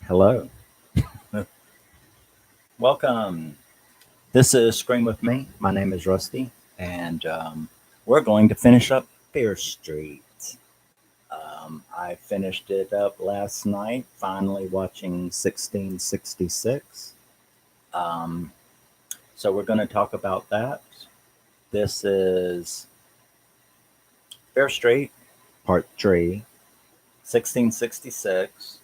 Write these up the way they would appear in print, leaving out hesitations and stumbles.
Hello. Welcome. This is Scream with Me. My name is Rusty, and we're going to finish up Fear Street. I finished it up last night, finally watching 1666. Um, so we're going to talk about that. This is Fear Street, Part 3, 1666.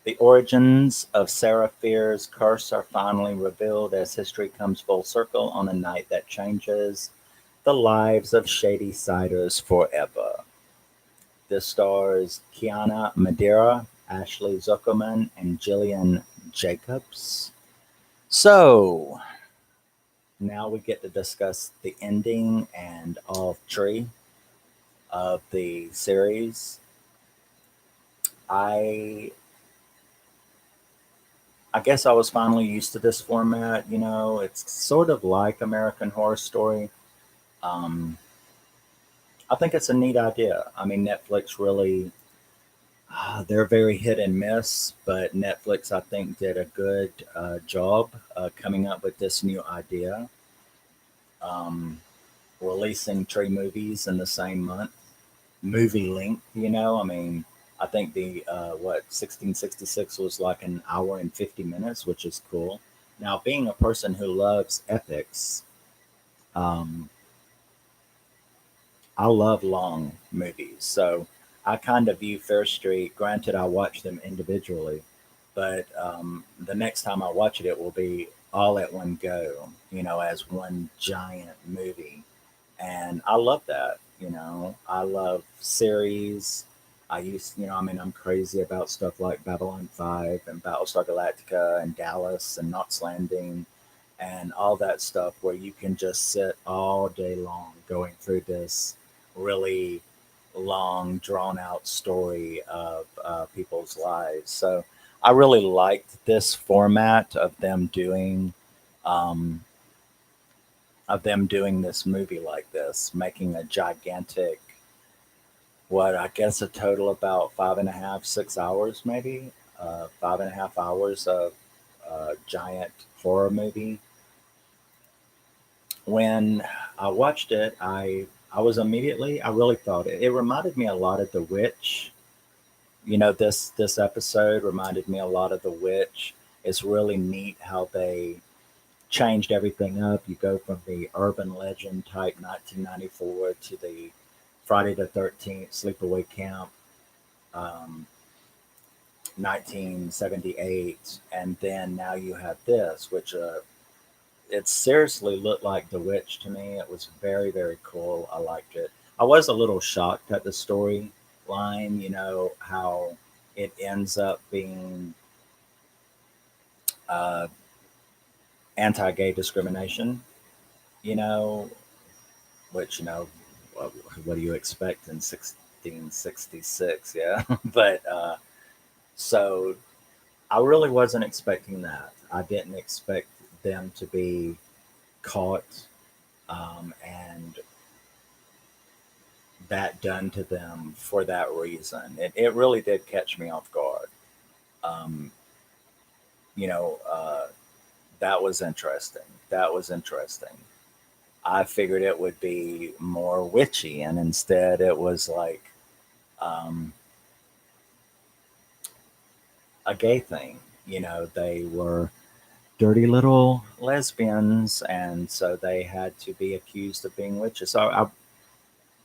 The origins of Sarah Fear's curse are finally revealed as history comes full circle on a night that changes the lives of shady siders forever. This stars Kiana Madeira, Ashley Zukerman, and Gillian Jacobs. So now we get to discuss the ending and all three of the series. I I guess I was finally used to this format. It's sort of like American Horror Story. Um, I think it's a neat idea. I mean, Netflix really, they're very hit and miss, but Netflix, I think, did a good job coming up with this new idea, um, releasing three movies in the same month. Movie length, I mean, I think the, 1666 was like an hour and 50 minutes, which is cool. Now, being a person who loves epics, um, I love long movies. So I kind of view Fair Street, granted, I watch them individually, but the next time I watch it, it will be all at one go, as one giant movie. And I love that. I love series. I mean, I'm crazy about stuff like Babylon 5 and Battlestar Galactica and Dallas and Knots Landing and all that stuff where you can just sit all day long going through this really long, drawn out story of people's lives. So I really liked this format um, of them doing this movie like this, making a gigantic, what I guess a total about 5.5, 6 hours, maybe 5.5 hours of giant horror movie. When I watched it, I really thought it reminded me a lot of The Witch. This episode reminded me a lot of The Witch. It's really neat how they changed everything up. You go from the urban legend type 1994 to the Friday the 13th Sleepaway Camp, um, 1978, and then now you have this, which it seriously looked like The Witch to me. It was very, very cool. I liked it. I was a little shocked at the storyline, how it ends up being uh, anti gay discrimination, you know, which, what do you expect in 1666? Yeah. But so I really wasn't expecting that. I didn't expect them to be caught and that done to them for that reason. It really did catch me off guard. Um, you know, that was interesting. That was interesting. I figured it would be more witchy, and instead it was like um, a gay thing. They were dirty little lesbians, and so they had to be accused of being witches. So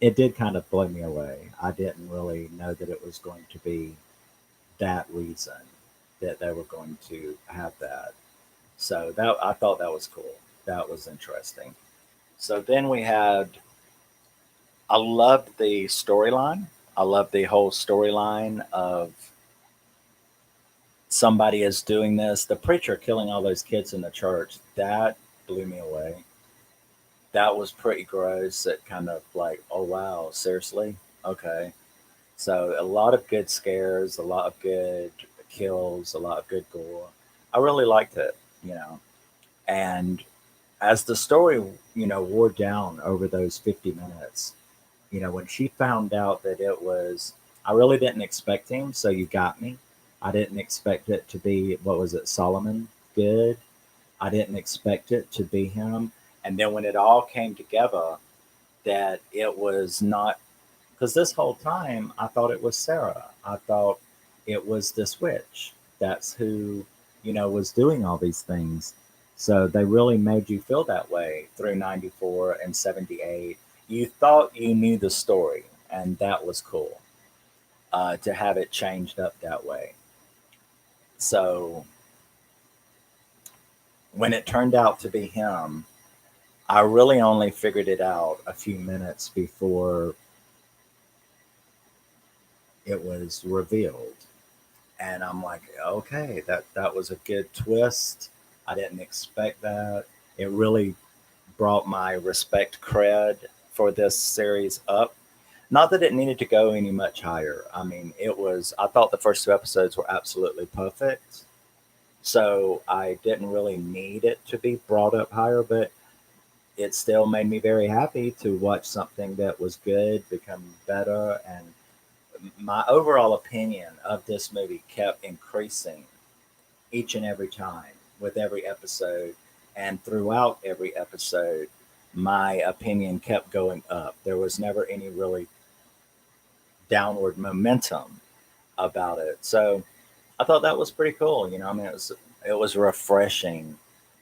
it did kind of blow me away. I didn't really know that it was going to be that reason that they were going to have that. So that I thought that was cool. That was interesting. So then we had. I loved the storyline. I loved the whole storyline of somebody is doing this. The preacher killing all those kids in the church. That blew me away. That was pretty gross. It kind of like, oh wow, seriously? Okay. So a lot of good scares, a lot of good kills, a lot of good gore. I really liked it, you know. And as the story, wore down over those 50 minutes, when she found out that it was, I really didn't expect him, so you got me. I didn't expect it to be, what was it, Solomon Good. I didn't expect it to be him. And then when it all came together, that it was not, because this whole time I thought it was Sarah. I thought it was this witch. That's who, was doing all these things. So they really made you feel that way through 94 and 78. You thought you knew the story, and that was cool to have it changed up that way. So when it turned out to be him, I really only figured it out a few minutes before it was revealed. And I'm like, okay, that was a good twist. I didn't expect that. It really brought my respect cred for this series up. Not that it needed to go any much higher. I mean, it was. I thought the first two episodes were absolutely perfect, so I didn't really need it to be brought up higher. But it still made me very happy to watch something that was good become better, and my overall opinion of this movie kept increasing each and every time with every episode. And throughout every episode, my opinion kept going up. There was never any really downward momentum about it. So I thought that was pretty cool. I mean, it was refreshing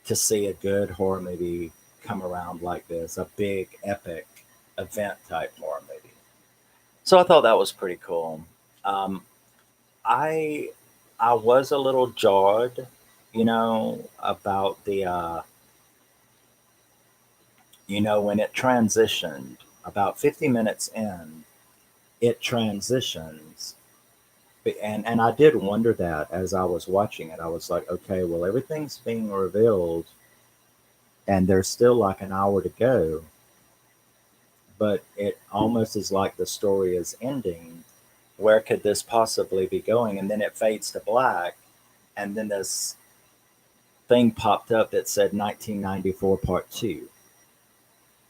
to see a good horror movie come around like this, a big epic event type horror movie. So I thought that was pretty cool. Um, I I was a little jarred, about when it transitioned about 50 minutes in, it transitions. And I did wonder that as I was watching it. I was like, okay, well, everything's being revealed and there's still like an hour to go, but it almost is like the story is ending. Where could this possibly be going? And then it fades to black, and then this thing popped up that said 1994 Part 2.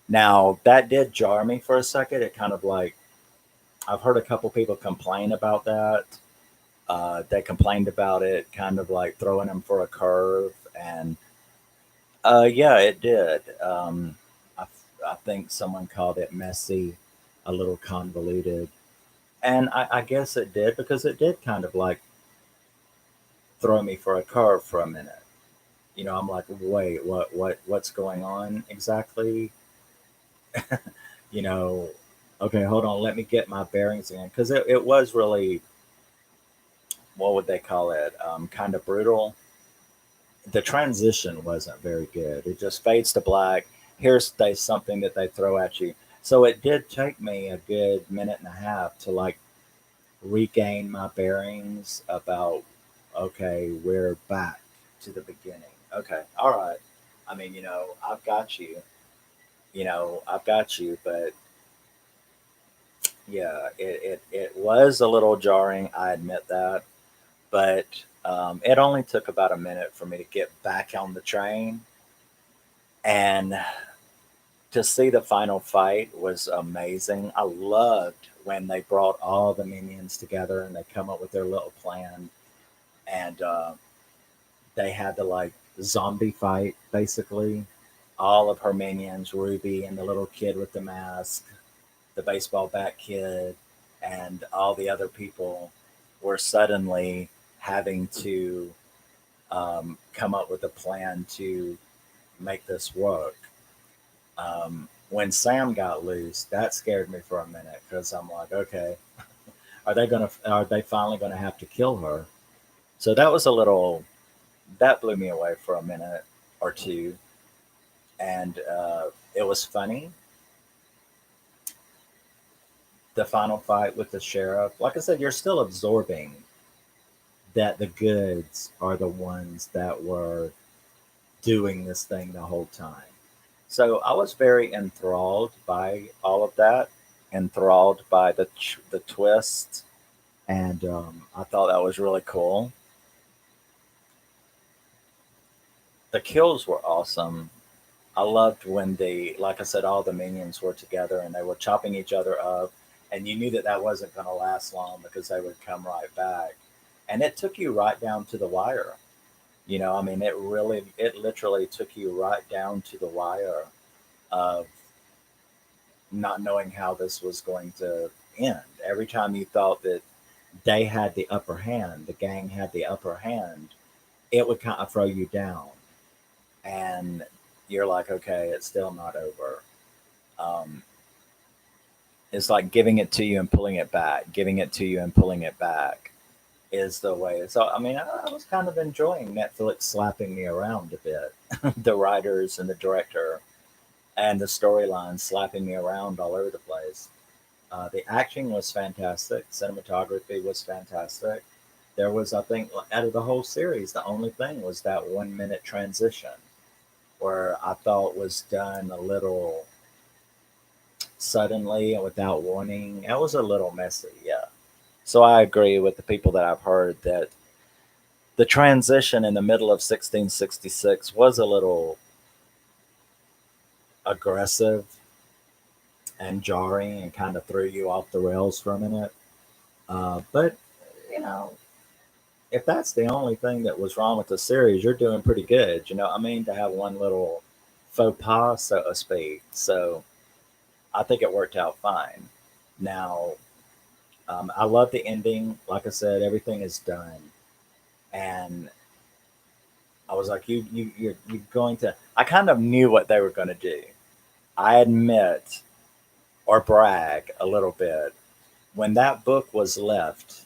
Now, that did jar me for a second. It kind of like, I've heard a couple people complain about that. They complained about it kind of like throwing them for a curve. And yeah, it did. I think someone called it messy, a little convoluted. And I guess it did because it did kind of like throw me for a curve for a minute. I'm like, wait, what's going on exactly? you know, okay, hold on, let me get my bearings again. Because it was really, what would they call it? Kind of brutal. The transition wasn't very good. It just fades to black. Here's something that they throw at you. So it did take me a good minute and a half to like regain my bearings about, okay, we're back to the beginning. Okay, all right. I mean, I've got you. I've got you, but yeah, it was a little jarring. I admit that, but it only took about a minute for me to get back on the train, and to see the final fight was amazing. I loved when they brought all the minions together and they come up with their little plan, and they had to like zombie fight basically. All of her minions, Ruby and the little kid with the mask, the baseball bat kid, and all the other people were suddenly having to come up with a plan to make this work. When Sam got loose, that scared me for a minute because I'm like, okay, are they finally gonna have to kill her? So that was a little that blew me away for a minute or two, and it was funny. The final fight with the sheriff, like I said, you're still absorbing that the goods are the ones that were doing this thing the whole time. So I was very enthralled by all of that, enthralled by the twist, and I thought that was really cool. The kills were awesome. I loved when like I said, all the minions were together and they were chopping each other up, and you knew that that wasn't going to last long because they would come right back. and it took you right down to the wire. I mean, it literally took you right down to the wire of not knowing how this was going to end. Every time you thought that they had the upper hand, the gang had the upper hand, it would kind of throw you down. And you're like, okay, it's still not over. Um, it's like giving it to you and pulling it back, giving it to you and pulling it back is the way. So, I mean, I was kind of enjoying Netflix slapping me around a bit. The writers and the director and the storyline slapping me around all over the place. The acting was fantastic. Cinematography was fantastic. There was, I think, out of the whole series, the only thing was that 1 minute transition where I thought was done a little suddenly and without warning. It was a little messy, yeah. So I agree with the people that I've heard that the transition in the middle of 1666 was a little aggressive and jarring and kind of threw you off the rails for a minute. But, you know, if that's the only thing that was wrong with the series, you're doing pretty good. I mean, to have one little faux pas, so to speak. So I think it worked out fine. Now, I love the ending. Like I said, everything is done, and I was like, you're going to. I kind of knew what they were going to do. I admit or brag a little bit when that book was left,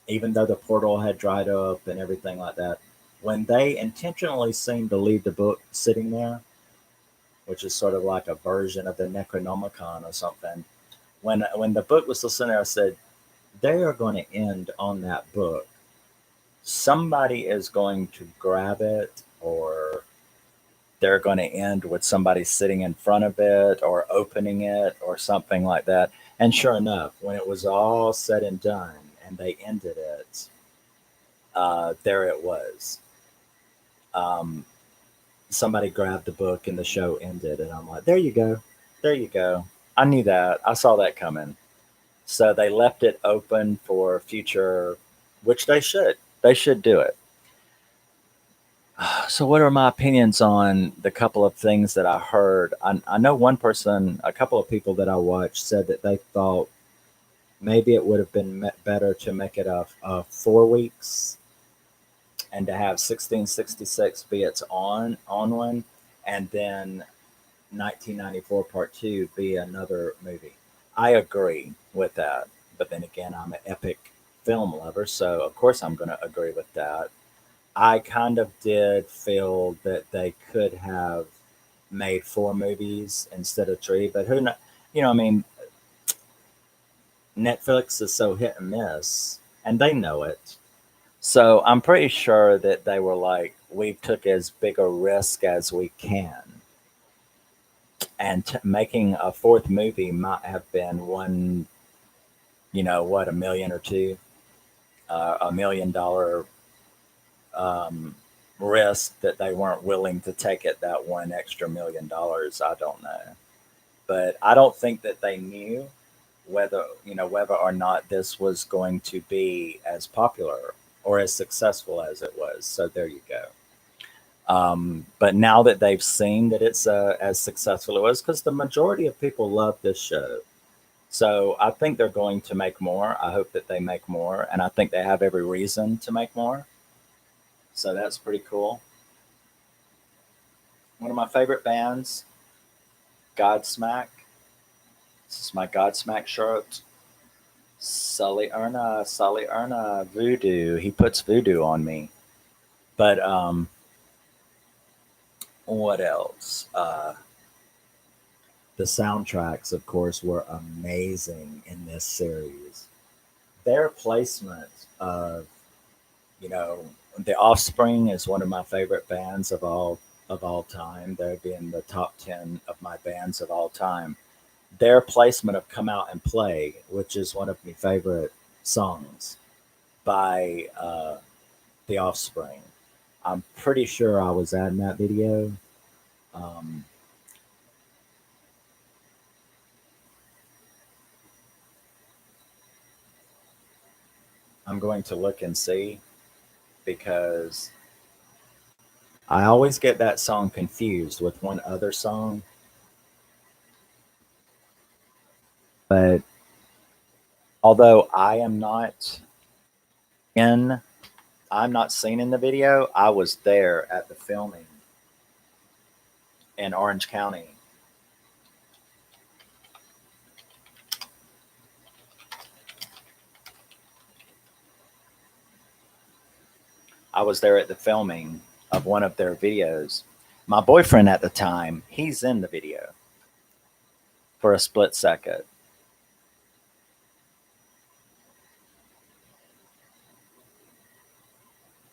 even though the portal had dried up and everything like that. When they intentionally seemed to leave the book sitting there, which is sort of like a version of the Necronomicon or something. When the book was still sitting there, I said they are going to end on that book. Somebody is going to grab it, or they're going to end with somebody sitting in front of it or opening it or something like that. And sure enough, when it was all said and done and they ended it, there it was. Um, Somebody grabbed the book and the show ended, and I'm like, there you go, there you go. I knew that. I saw that coming. So they left it open for future, which they should. They should do it. So, what are my opinions on the couple of things that I heard? I know one person, a couple of people that I watched said that they thought maybe it would have been better to make it a 4 weeks and to have 1666 be its on one, and then 1994 Part Two be another movie. I agree with that, but then again, I'm an epic film lover, so of course I'm going to agree with that. I kind of did feel that they could have made 4 movies instead of three, but who know? I mean, Netflix is so hit and miss, and they know it. So I'm pretty sure that they were like, we took as big a risk as we can, and making a fourth movie might have been one, what, a million or two, $1 million um, risk that they weren't willing to take at that one extra $1 million. I don't know, but I don't think that they knew whether or not this was going to be as popular or as successful as it was. So there you go. But now that they've seen that it's as successful it was, because the majority of people love this show. So I think they're going to make more. I hope that they make more, and I think they have every reason to make more. So that's pretty cool. One of my favorite bands, Godsmack. This is my Godsmack shirt. Sully Erna, voodoo. He puts voodoo on me. But what else? The soundtracks, of course, were amazing in this series. Their placement of, you know, The Offspring is one of my favorite bands of all time. They'd be in the top 10 of my bands of all time. Their placement of "Come Out and Play," which is one of my favorite songs by The Offspring. I'm pretty sure I was at in that video. Um, I'm going to look and see because I always get that song confused with one other song. But although in, I'm not seen in the video, I was there at the filming in Orange County. I was there at the filming of one of their videos. My boyfriend at the time, he's in the video for a split second.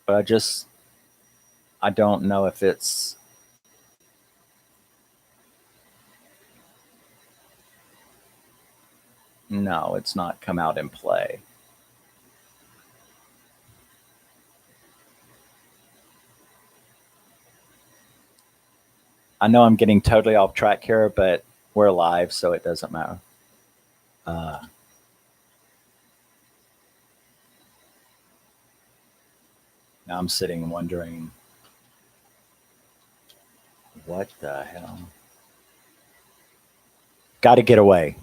But I don't know if it's, no, it's not come out in play. I know I'm getting totally off track here, but we're live, so it doesn't matter. Uh, Now I'm sitting wondering, what the hell? Got to get away.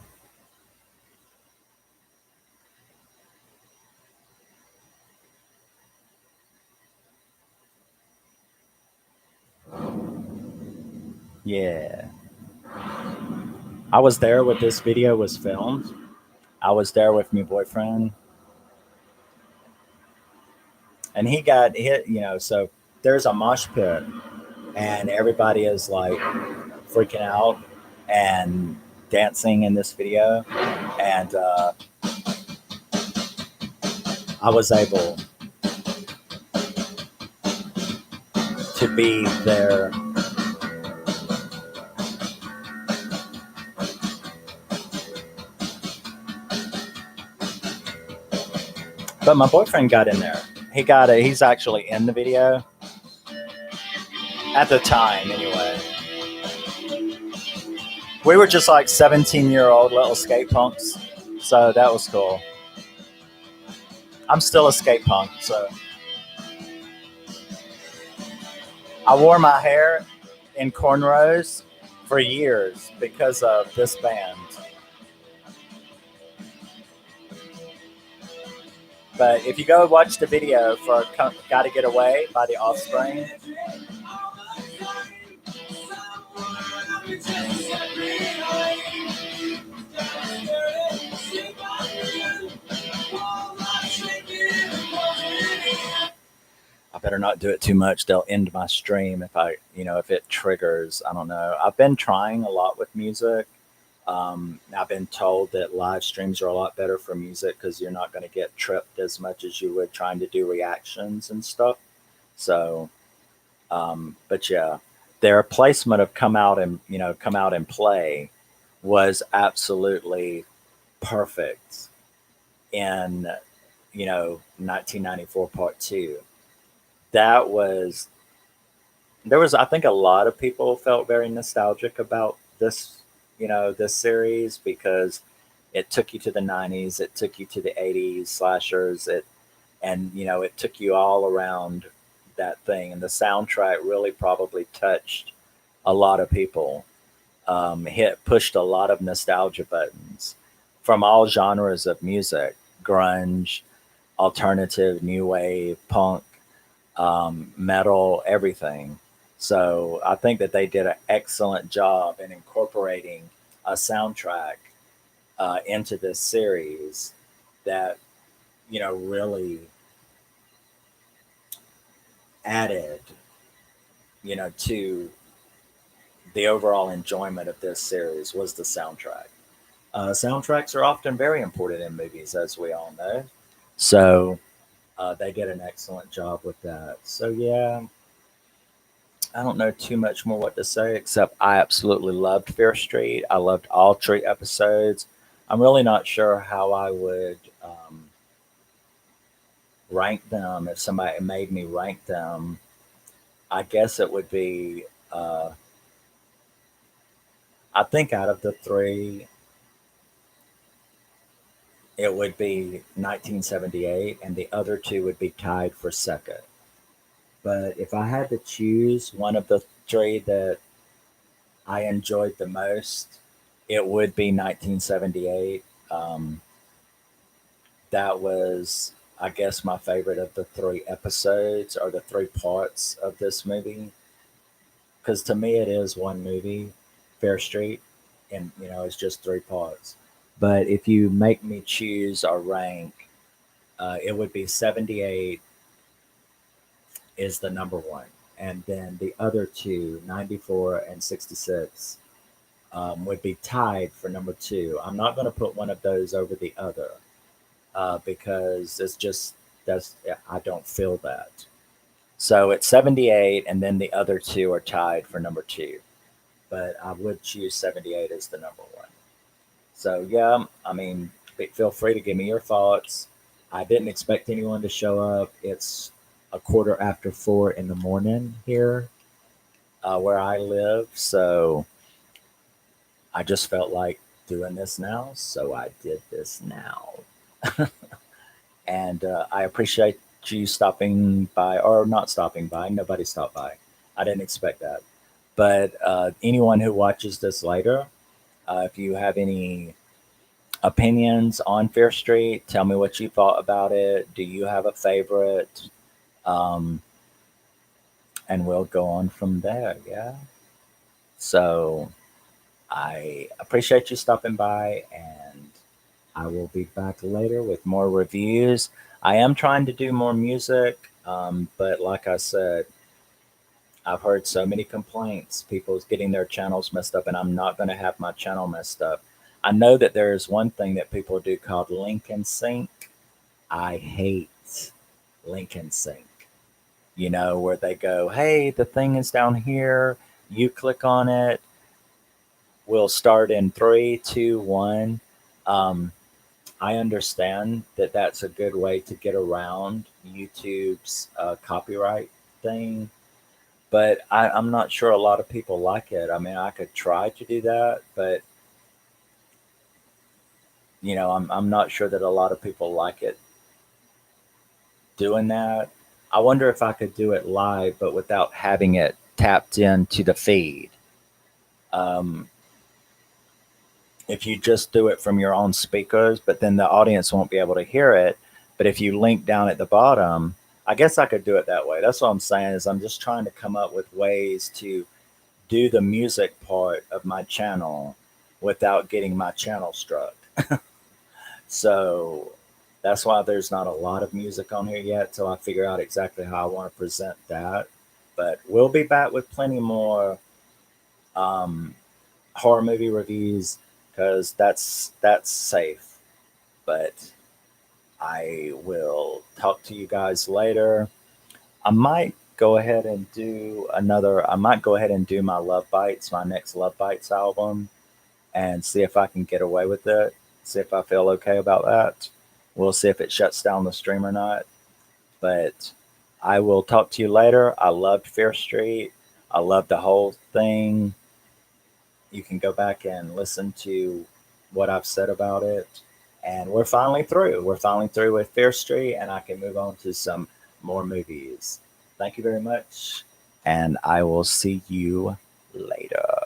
Yeah. I was there when this video was filmed. I was there with my boyfriend, and he got hit, so there's a mosh pit, and everybody is like freaking out and dancing in this video. And I was able to be there. But my boyfriend got in there. He's actually in the video at the time, anyway. We were just like 17-year-old little skate punks, so that was cool. I'm still a skate punk, so I wore my hair in cornrows for years because of this band. But if you go watch the video for "Gotta Get Away" by The Offspring, I better not do it too much. They'll end my stream if it triggers. I don't know. I've been trying a lot with music. I've been told that live streams are a lot better for music because you're not going to get tripped as much as you would trying to do reactions and stuff. So, but yeah, their placement of come out and play was absolutely perfect in 1994 Part Two. That was There was, I think, a lot of people felt very nostalgic about this series because it took you to the '90s, it took you to the '80s slashers, it took you all around that thing, and the soundtrack really probably touched a lot of people. Hit pushed a lot of nostalgia buttons from all genres of music: grunge, alternative, new wave, punk, metal, everything. So I think that they did an excellent job in incorporating a soundtrack into this series that really added to the overall enjoyment of this series was the soundtrack. Soundtracks are often very important in movies, as we all know. So they did an excellent job with that. So yeah, I don't know too much more what to say except I absolutely loved Fear Street. I loved all three episodes. I'm really not sure how I would rank them if somebody made me rank them. I guess it would be, I think out of the three, it would be 1978, and the other two would be tied for second. But if I had to choose one of the three that I enjoyed the most, it would be 1978. That was, I guess, my favorite of the three episodes or the three parts of this movie. Because to me, it is one movie, Fair Street, and it's just three parts. But if you make me choose or rank, it would be 78 is the number one. And then the other two, 94 and 66, would be tied for number two. I'm not going to put one of those over the other because it's just, I don't feel that. So it's 78, and then the other two are tied for number two. But I would choose 78 as the number one. So, yeah, I mean, feel free to give me your thoughts. I didn't expect anyone to show up. It's a quarter after 4 in the morning here where I live. So I just felt like doing this now. So I did this now. And I appreciate you stopping by, or not stopping by. Nobody stopped by. I didn't expect that. But anyone who watches this later, if you have any opinions on Fear Street, tell me what you thought about it. Do you have a favorite? Um, and we'll go on from there. Yeah. So I appreciate you stopping by, and I will be back later with more reviews. I am trying to do more music, but like I said, I've heard so many complaints, people's getting their channels messed up, and I'm not going to have my channel messed up. I know that there is one thing that people do called link and sync. I hate link and sync. Where they go, hey, the thing is down here. You click on it. We'll start in three, two, one. Um, I understand that that's a good way to get around YouTube's copyright thing, but I'm not sure a lot of people like it. I mean, I could try to do that, but I'm not sure that a lot of people like it doing that. I wonder if I could do it live, but without having it tapped into the feed. Um, if you just do it from your own speakers, but then the audience won't be able to hear it. But if you link down at the bottom, I guess I could do it that way. That's what I'm saying is I'm just trying to come up with ways to do the music part of my channel without getting my channel struck. So that's why there's not a lot of music on here yet till I figure out exactly how I want to present that. But we'll be back with plenty more um, horror movie reviews because that's safe. But I will talk to you guys later. I might go ahead and do another. I might go ahead and do my Love Bites, my next Love Bites album, and see if I can get away with it. See if I feel okay about that. We'll see if it shuts down the stream or not. But I will talk to you later. I loved Fear Street. I loved the whole thing. You can go back and listen to what I've said about it. And we're finally through. We're finally through with Fear Street, and I can move on to some more movies. Thank you very much, and I will see you later.